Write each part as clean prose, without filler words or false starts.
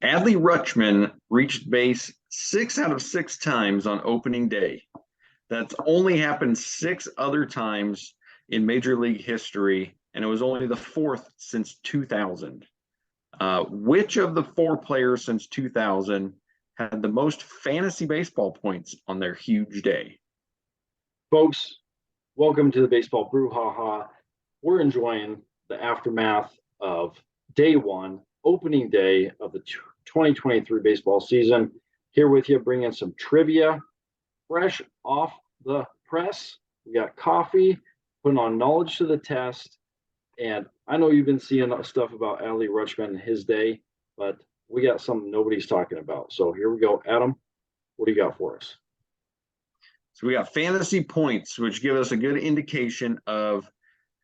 Adley Rutschman reached base 6 out of 6 times on opening day. That's only happened 6 other times in Major League history, and it was only the fourth since 2000. Which of the four players since 2000 had the most fantasy baseball points on their huge day? Folks, welcome to the Baseball Brewhaha. We're enjoying the aftermath of day one, opening day of the 2023 baseball season. Here with you, bringing some trivia, fresh off the press. We got coffee, putting on knowledge to the test. And I know you've been seeing stuff about Adley Rutschman and his day, but we got something nobody's talking about. So here we go. Adam, what do you got for us? So we got fantasy points, which give us a good indication of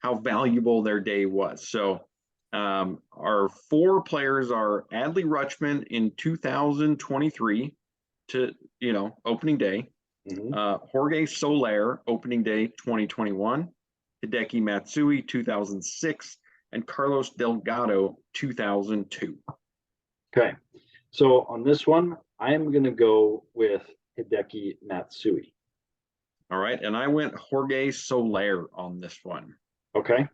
how valuable their day was. So our four players are Adley Rutschman in 2023 to, opening day. Jorge Soler, opening day 2021. Hideki Matsui, 2006. And Carlos Delgado, 2002. Okay. So on this one, I am going to go with Hideki Matsui. All right. And I went Jorge Soler on this one. Okay.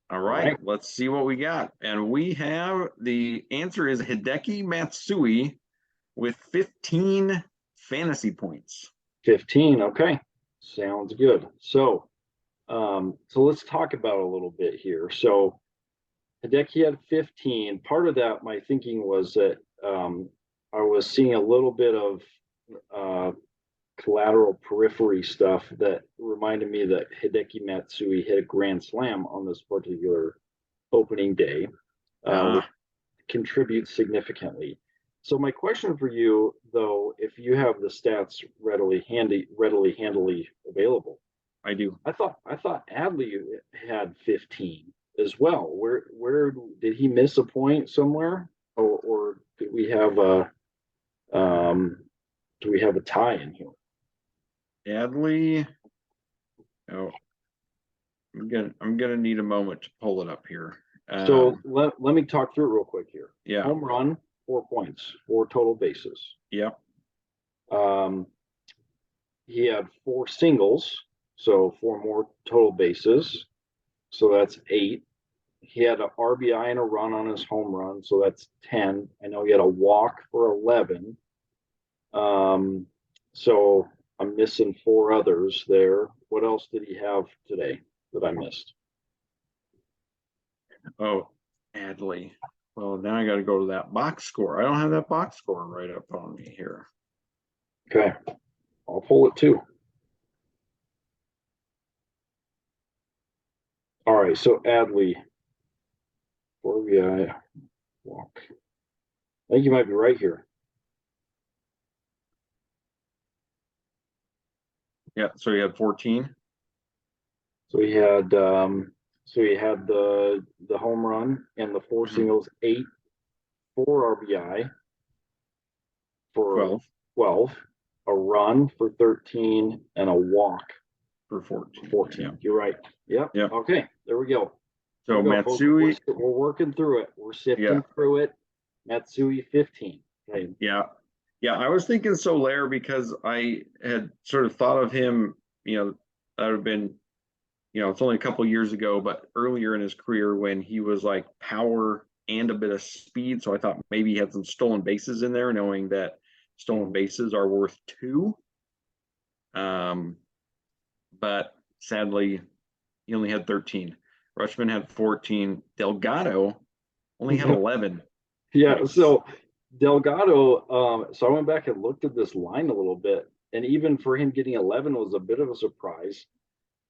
All right. Let's see what we got. And we have the answer is Hideki Matsui with 15 fantasy points. 15. Okay. Sounds good. So let's talk about a little bit here. So Hideki had 15. Part of that, my thinking was that I was seeing a little bit of collateral periphery stuff that reminded me that Hideki Matsui hit a grand slam on this particular opening day, which contributes significantly. So my question for you, though, if you have the stats readily handily available. I do. I thought Adley had 15 as well. Where did he miss a point somewhere, or do we have a tie in here? Adley. Oh, I'm gonna need a moment to pull it up here. So let me talk through it real quick here. Yeah. Home run, 4 points, 4 total bases. Yep. He had 4 singles, so 4 more total bases. So that's 8. He had an RBI and a run on his home run, so that's 10. I know he had a walk for 11. So I'm missing 4 others there. What else did he have today that I missed? Oh, Adley. Well, now I got to go to that box score. I don't have that box score right up on me here. Okay, I'll pull it too. All right, so Adley, RBI, walk. I think you might be right here. Yeah, so he had 14. So he had the home run and the 4 singles, 8, 4 RBI for 12, a run for 13, and a walk for 14. 14. Yeah. You're right. Yep. Yep. Okay, there we go. So Matsui, we're working through it. We're sifting through it. Matsui 15. Okay. Yeah. I was thinking Soler because I had sort of thought of him, that would have been, it's only a couple years ago, but earlier in his career when he was like power and a bit of speed. So I thought maybe he had some stolen bases in there, knowing that stolen bases are worth 2. But sadly, he only had 13. Rutschman had 14. Delgado only had 11. Yeah, so Delgado, so I went back and looked at this line a little bit, and even for him getting 11 was a bit of a surprise.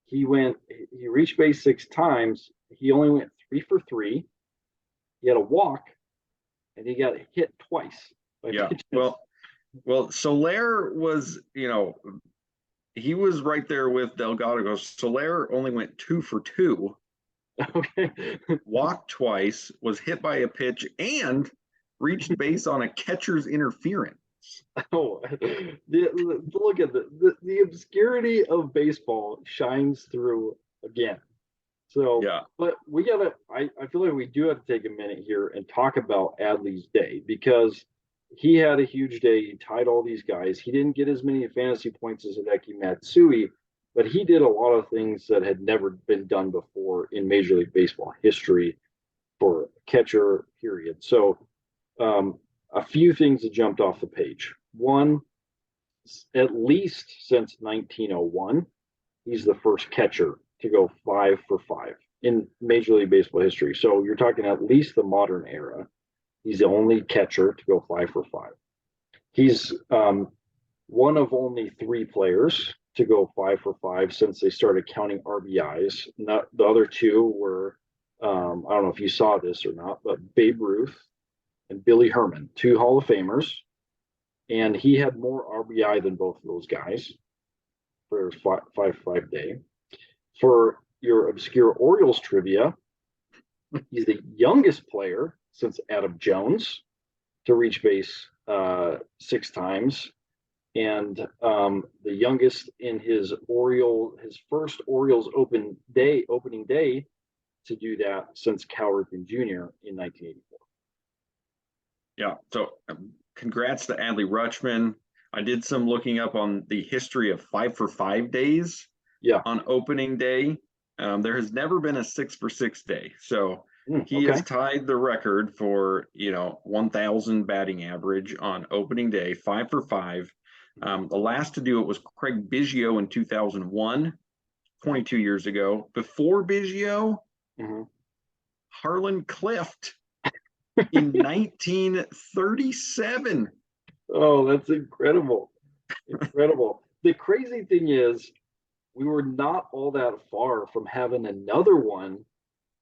He reached base 6 times. He only went 3 for 3. He had a walk, and he got hit twice. Yeah, well, Soler was, he was right there with Delgado. Soler only went 2 for 2. Okay. Walked twice, was hit by a pitch, and reached base on a catcher's interference. Oh, look at the obscurity of baseball shines through again. So, Yeah. but I feel like we do have to take a minute here and talk about Adley's day, because he had a huge day. He tied all these guys. He didn't get as many fantasy points as Hideki Matsui, but he did a lot of things that had never been done before in Major League Baseball history for a catcher, period. So, a few things that jumped off the page. One, at least since 1901, he's the first catcher to go 5 for 5 in Major League Baseball history. So you're talking at least the modern era. He's the only catcher to go 5 for 5. He's one of only 3 players to go 5 for 5 since they started counting RBIs. Not the other 2 were I don't know if you saw this or not, but Babe Ruth and Billy Herman, 2 Hall of Famers, and he had more RBI than both of those guys for his 5 day. For your obscure Orioles trivia, he's the youngest player since Adam Jones to reach base 6 times, and the youngest in his first Orioles opening day to do that since Cal Ripken Jr. in 1984. Yeah. So congrats to Adley Rutschman. I did some looking up on the history of 5 for 5 days. Yeah. On opening day. There has never been a 6 for 6 day. So he has tied the record for, 1,000 batting average on opening day, 5 for 5. The last to do it was Craig Biggio in 2001, 22 years ago. Before Biggio, Harlan Clift in 1937. Oh, that's incredible. Incredible. The crazy thing is, we were not all that far from having another one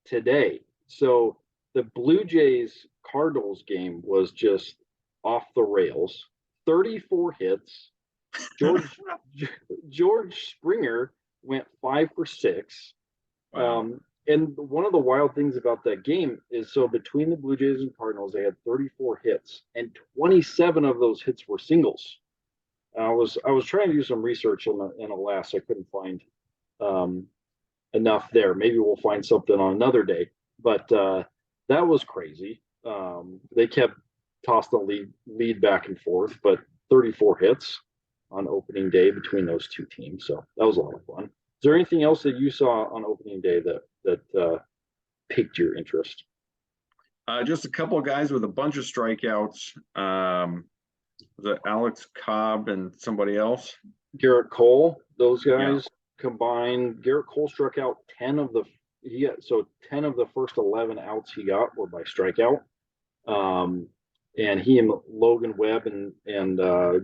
today. So the Blue Jays Cardinals game was just off the rails. 34 hits. George Springer went 5 for 6. Wow. And one of the wild things about that game is, so between the Blue Jays and Cardinals, they had 34 hits, and 27 of those hits were singles. I was trying to do some research in alas, I couldn't find enough there. Maybe we'll find something on another day. But that was crazy. They kept tossing lead back and forth, but 34 hits on opening day between those 2 teams. So that was a lot of fun. Is there anything else that you saw on opening day that piqued your interest? Just a couple of guys with a bunch of strikeouts. Was it Alex Cobb and somebody else? Garrett Cole. Those guys combined. Garrett Cole struck out 10 of the 10 of the first 11 outs he got were by strikeout. And he and Logan Webb and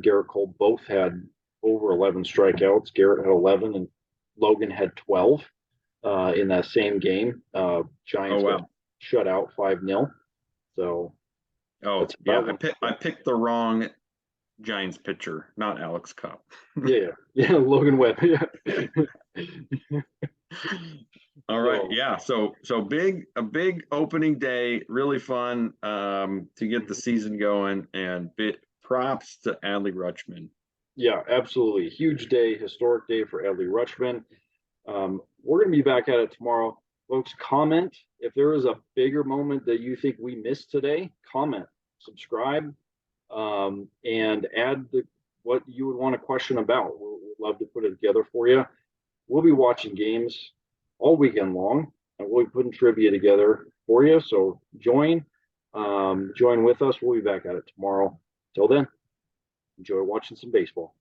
Garrett Cole both had over 11 strikeouts. Garrett had 11 and Logan had 12 in that same game. Giants got shut out 5-0. So I picked the wrong Giants pitcher, not Alex Cobb. yeah, Logan Webb. Yeah. All right, yeah. So a big opening day, really fun to get the season going, and props to Adley Rutschman. Yeah, absolutely. Huge day, historic day for Adley Rutschman. We're going to be back at it tomorrow. Folks, comment if there is a bigger moment that you think we missed today. Comment, subscribe, and add what you would want to question about. We'd love to put it together for you. We'll be watching games all weekend long, and we'll be putting trivia together for you. So join with us. We'll be back at it tomorrow. Till then, enjoy watching some baseball.